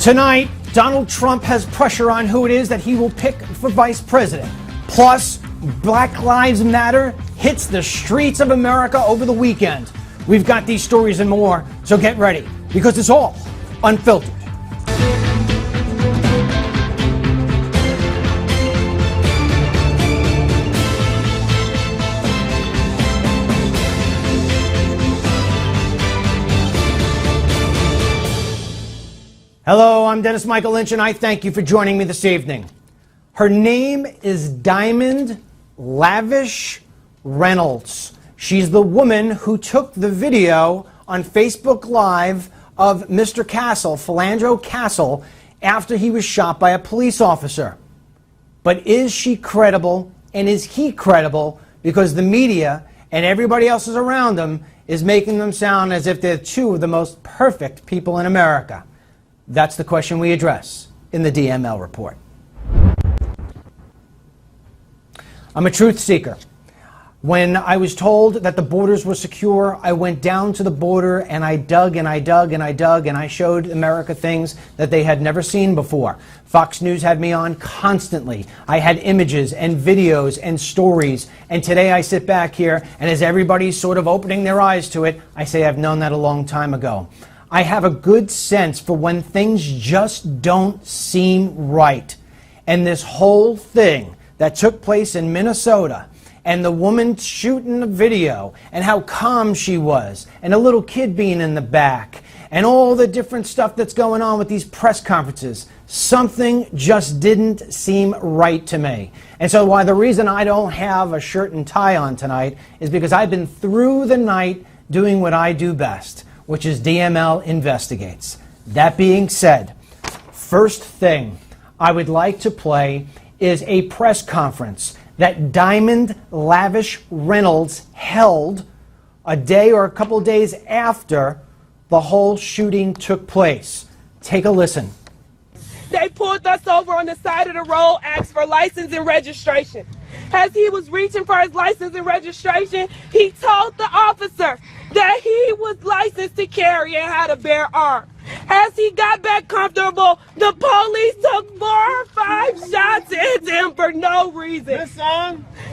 Tonight, Donald Trump has pressure on who it is that he will pick for vice president. Plus, Black Lives Matter hits the streets of America over the weekend. We've got these stories and more, so get ready, because it's all unfiltered. Hello, I'm Dennis Michael Lynch, and I thank you for joining me this evening. Her name is Diamond Lavish Reynolds. She's the woman who took the video on Facebook Live of Mr. Castle, Philandro Castle, after he was shot by a police officer. But is she credible, and is he credible, because the media and everybody else is around them is making them sound as if they're two of the most perfect people in America? That's the question we address in the DML report. I'm a truth seeker. When I was told that the borders were secure, I went down to the border and I dug and I dug and I dug and I showed America things that they had never seen before. Fox News had me on constantly. I had images and videos and stories. And today I sit back here and as everybody's sort of opening their eyes to it, I say I've known that a long time ago. I have a good sense for when things just don't seem right. And this whole thing that took place in Minnesota, and the woman shooting the video, and how calm she was, and a little kid being in the back, and all the different stuff that's going on with these press conferences, something just didn't seem right to me. And so the reason I don't have a shirt and tie on tonight is because I've been through the night doing what I do best, which is DML Investigates. That being said, first thing I would like to play is a press conference that Diamond Lavish Reynolds held a day or a couple days after the whole shooting took place. Take a listen. They pulled us over on the side of the road, asked for license and registration. As he was reaching for his license and registration, he told the officer that he was licensed to carry and had a bare arm. As he got back comfortable, the police took 4 or 5 shots into him for no reason.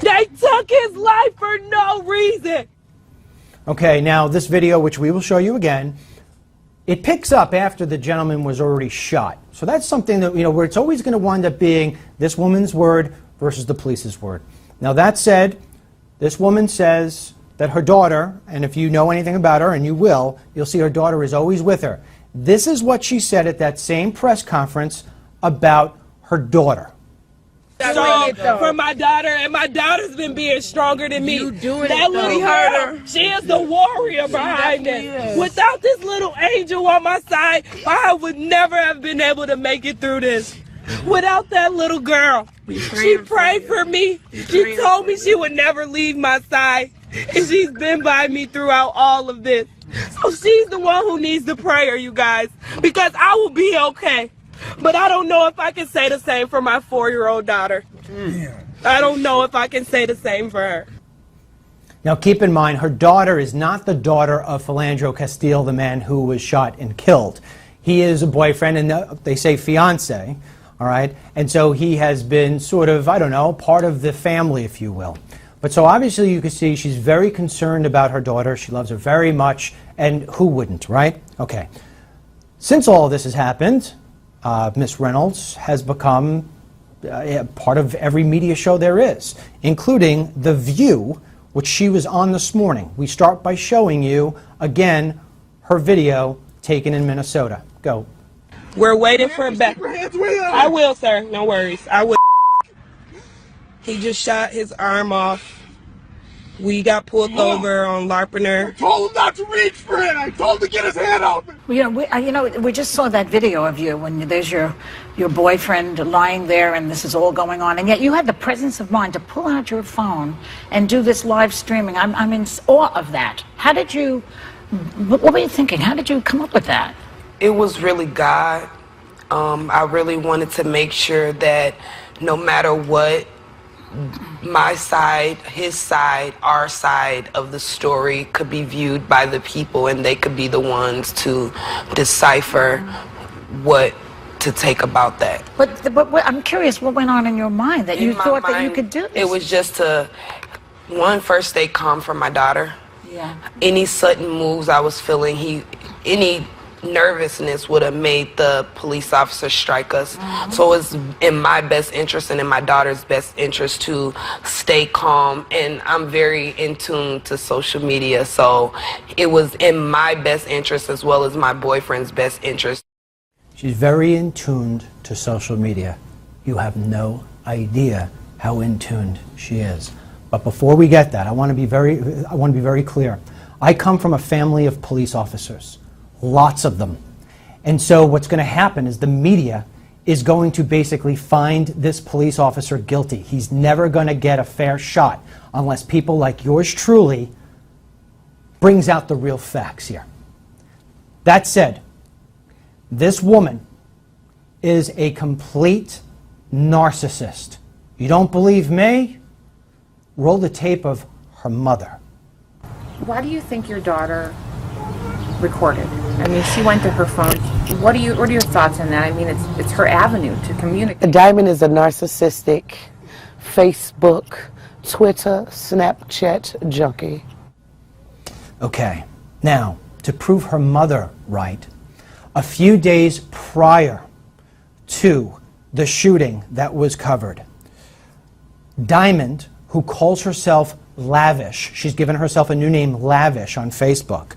They took his life for no reason. Okay, now this video, which we will show you again, it picks up after the gentleman was already shot. So that's something that, where it's always going to wind up being this woman's word versus the police's word. Now that said, this woman says that her daughter, and if you know anything about her, and you will, you'll see her daughter is always with her. This is what she said at that same press conference about her daughter. Strong for my daughter, and my daughter's been being stronger than me. You doing that it, little girl, she is the warrior behind it. Without this little angel on my side, I would never have been able to make it through this. Without that little girl, she prayed for me. She told me she would never leave my side, and she's been by me throughout all of this. So she's the one who needs the prayer, you guys, because I will be okay. But I don't know if I can say the same for my 4-year-old daughter. I don't know if I can say the same for her. Now keep in mind, her daughter is not the daughter of Philandro Castle, the man who was shot and killed. He is a boyfriend, and they say fiance, all right? And so he has been sort of, I don't know, part of the family, if you will. But so obviously you can see she's very concerned about her daughter. She loves her very much, and who wouldn't, right? Okay. Since all of this has happened, Miss Reynolds has become part of every media show there is, including The View, which she was on this morning. We start by showing you, again, her video taken in Minnesota. Go. We're waiting for a back. I will, sir. No worries. I will. He just shot his arm off. We got pulled over on Larpener. I told him not to reach for it. I told him to get his hand out. We just saw that video of you when there's your boyfriend lying there and this is all going on, and yet you had the presence of mind to pull out your phone and do this live streaming. I'm in awe of that. How did you? What were you thinking? How did you come up with that? It was really God. I really wanted to make sure that no matter what, my side, his side, our side of the story could be viewed by the people, and they could be the ones to decipher what to take about that. But I'm curious, what went on in your mind that you thought that you could do this? It was just to, first stay calm for my daughter. Yeah. Any sudden moves I was feeling, any nervousness would have made the police officer strike us. So it's in my best interest and in my daughter's best interest to stay calm. And I'm very in tune to social media, so it was in my best interest as well as my boyfriend's best interest. She's very in tuned to social media. You have no idea how in tuned she is. But before we get that, I want to be very clear. I come from a family of police officers. Lots of them. And so what's going to happen is the media is going to basically find this police officer guilty. He's never going to get a fair shot unless people like yours truly brings out the real facts here. That said, this woman is a complete narcissist. You don't believe me? Roll the tape of her mother. Why do you think your daughter recorded? I mean, she went to her phone. What are your thoughts on that? I mean, it's her avenue to communicate. Diamond is a narcissistic Facebook, Twitter, Snapchat junkie. Okay, now, to prove her mother right, a few days prior to the shooting that was covered, Diamond, who calls herself Lavish, she's given herself a new name, Lavish, on Facebook,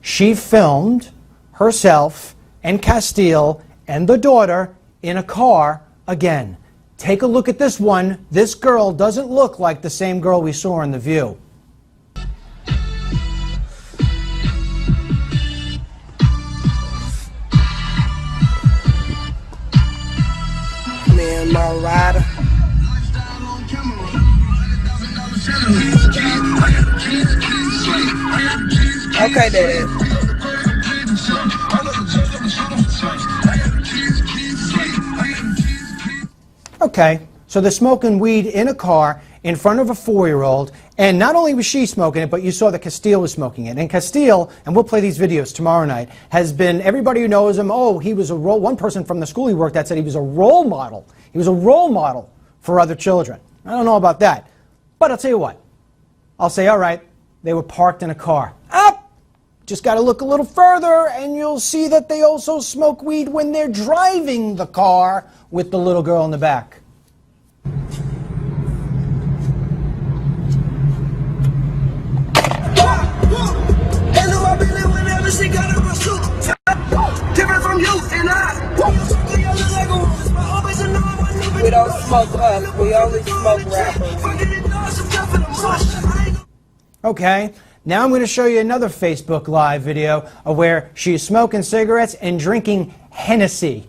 she filmed herself and Castile and the daughter in a car again. Take a look at this one. This girl doesn't look like the same girl we saw in The View. Man, my rider. Okay, Dad. Okay, so they're smoking weed in a car in front of a 4-year-old, and not only was she smoking it, but you saw that Castile was smoking it. And Castile, and we'll play these videos tomorrow night, has been, everybody who knows him, oh, he was one person from the school he worked at said he was a role model. He was a role model for other children. I don't know about that, but I'll tell you what. I'll say, all right, they were parked in a car. Up! Just got to look a little further, and you'll see that they also smoke weed when they're driving the car with the little girl in the back. We don't smoke us, we only smoke rappers. Okay, now I'm going to show you another Facebook Live video of where she's smoking cigarettes and drinking Hennessy.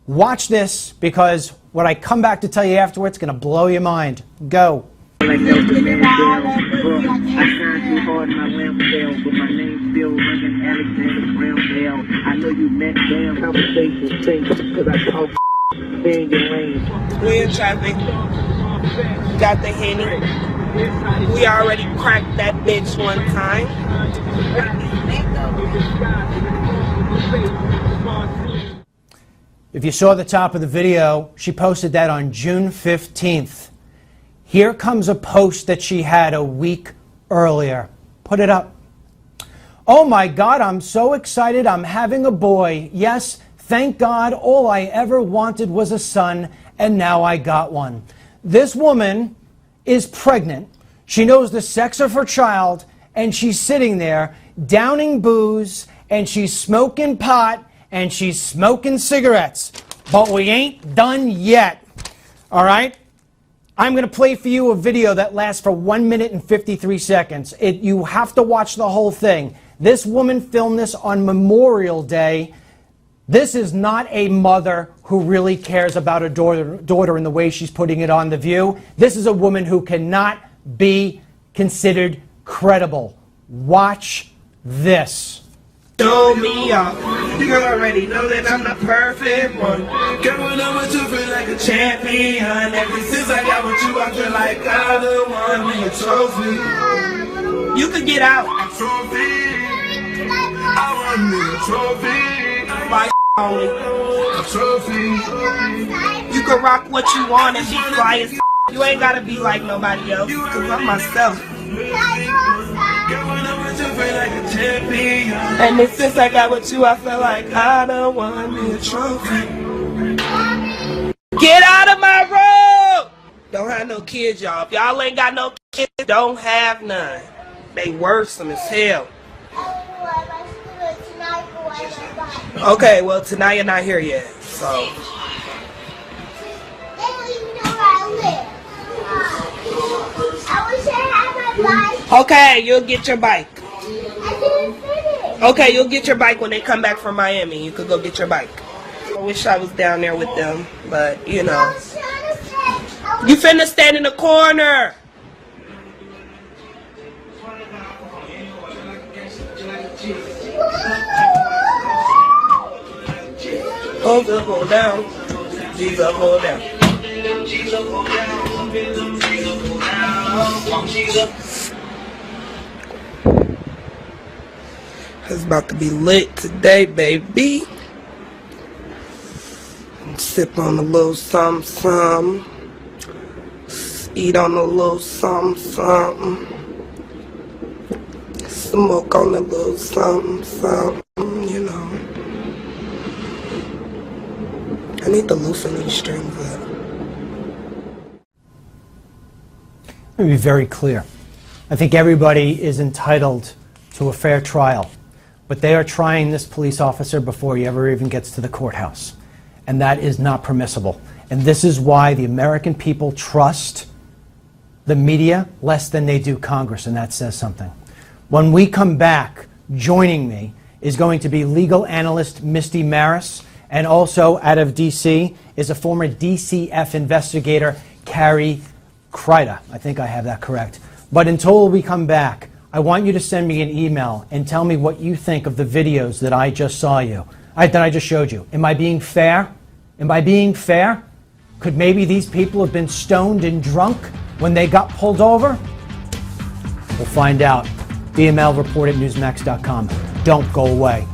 Watch this, because what I come back to tell you afterwards is going to blow your mind. Go. Like that was a man down, I turned too hard and my lamp fell, but my name still ringing Alexander Graham Bell. I know you meant damn conversations change, cause I talk in your lane. We in traffic. Got the Henny. We already cracked that bitch one time. If you saw the top of the video, she posted that on June 15th. Here comes a post that she had a week earlier. Put it up. Oh my God, I'm so excited. I'm having a boy. Yes, thank God. All I ever wanted was a son, and now I got one. This woman is pregnant. She knows the sex of her child, and she's sitting there downing booze, and she's smoking pot, and she's smoking cigarettes. But we ain't done yet. All right? I'm going to play for you a video that lasts for 1 minute and 53 seconds. You have to watch the whole thing. This woman filmed this on Memorial Day. This is not a mother who really cares about her daughter in the way she's putting it on The View. This is a woman who cannot be considered credible. Watch this. Throw me off. You girl already know that I'm the perfect one. Girl, when I'm with you, feel like a champion. Ever since I got with you, I feel like I the one with a trophy. You can get out. Trophy. I want me a trophy. My only. You can rock what you want and be fly as you ain't gotta be like nobody else, cause I'm myself. And since I got with you, I feel like I don't want me a trophy. Get out of my road! Don't have no kids, y'all. If y'all ain't got no kids, don't have none. They worrisome as hell. Okay, well tonight you're not here yet, so. Okay, you'll get your bike. Okay, you'll get your bike when they come back from Miami. You could go get your bike. I wish I was down there with them, but you know. You finna stand in the corner. Hold up, hold down. G's up, hold down. It's about to be lit today, baby. Sip on a little something, something. Eat on a little something, something. Smoke on a little something, something, you know. I need to loosen these strings up. Let me be very clear. I think everybody is entitled to a fair trial, but they are trying this police officer before he ever even gets to the courthouse. And that is not permissible. And this is why the American people trust the media less than they do Congress, and that says something. When we come back, joining me is going to be legal analyst Misty Maris, and also out of D.C. is a former DCF investigator, Carrie Kreida. I think I have that correct. But until we come back, I want you to send me an email and tell me what you think of the videos that I just showed you. Am I being fair? Am I being fair? Could maybe these people have been stoned and drunk when they got pulled over? We'll find out. BML report at Newsmax.com. Don't go away.